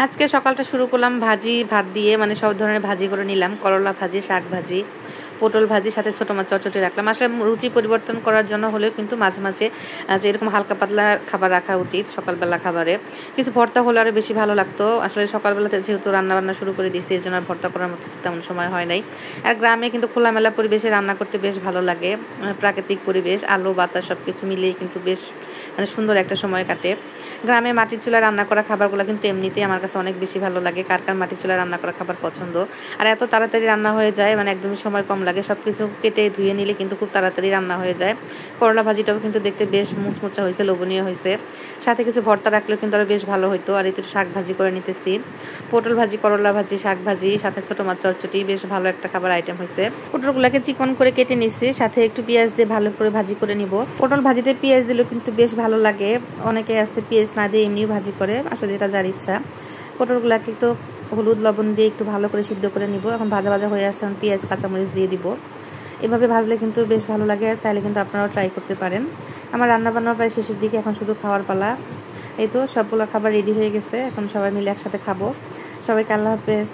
আজকে সকালটা শুরু করলাম ভাজি ভাত দিয়ে, মানে সব ধরনের ভাজি করে নিলাম। করলা ভাজি, শাক ভাজি, পটল ভাজি, সাথে ছোটো মাছ চটচটি রাখলাম। আসলে রুচি পরিবর্তন করার জন্য হলেও কিন্তু মাঝে মাঝে যে এরকম হালকা পাতলা খাবার রাখা উচিত সকালবেলা খাবারে। কিছু ভর্তা হলে আরও বেশি ভালো লাগতো। আসলে সকালবেলাতে যেহেতু রান্নাবান্না শুরু করে দিচ্ছি, এর জন্য আর ভর্তা করার মতো তেমন সময় হয় নাই। আর গ্রামে কিন্তু খোলামেলা পরিবেশে রান্না করতে বেশ ভালো লাগে। প্রাকৃতিক পরিবেশ, আলো বাতাস সব কিছু মিলিয়ে কিন্তু বেশ মানে সুন্দর একটা সময় কাটে। গ্রামে মাটির চুলায় রান্না করা খাবারগুলো কিন্তু এমনিতেই আমার কাছে অনেক বেশি ভালো লাগে। কার কার মাটির চুলায় রান্না করা খাবার পছন্দ। আর এত তাড়াতাড়ি রান্না হয়ে যায়, মানে একদমই সময় কম লাগে। সব কিছু কেটে ধুয়ে নিলে কিন্তু খুব তাড়াতাড়ি রান্না হয়ে যায়। করলা ভাজিটাও কিন্তু দেখতে বেশ মুচমুচা হয়েছে, লোভনীয় হয়েছে। সাথে কিছু ভর্তা রাখলেও কিন্তু আরও বেশ ভালো হতো। আর একটু শাক ভাজি করে নিতেছি, পটল ভাজি, করলা ভাজি, শাক ভাজি, সাথে ছোটো মাছ চটচটি, বেশ ভালো একটা খাবার আইটেম হয়েছে। পটলগুলোকে চিকন করে কেটে নিচ্ছি, সাথে একটু পেঁয়াজ দিয়ে ভালো করে ভাজি করে নিব। পটল ভাজিতে পেঁয়াজ দিলেও কিন্তু বেশ ভালো লাগে। অনেকে আছে পেঁয়াজ না দিয়ে এমনিও ভাজি করে, আসলে যেটা যার ইচ্ছা। পটলগুলোকে একটু হলুদ লবণ দিয়ে একটু ভালো করে সিদ্ধ করে নিব। এখন ভাজা ভাজা হয়ে আসছে, এখন পেঁয়াজ কাঁচামরিচ দিয়ে দিব। এভাবে ভাজলে কিন্তু বেশ ভালো লাগে। চাইলে কিন্তু আপনারাও ট্রাই করতে পারেন। আমার রান্নাবান্না প্রায় শেষের দিকে, এখন শুধু খাওয়ার পালা। এই তো সবগুলো খাবার রেডি হয়ে গেছে, এখন সবাই মিলে একসাথে খাবো। সবাইকে আল্লাহ হাফেজ।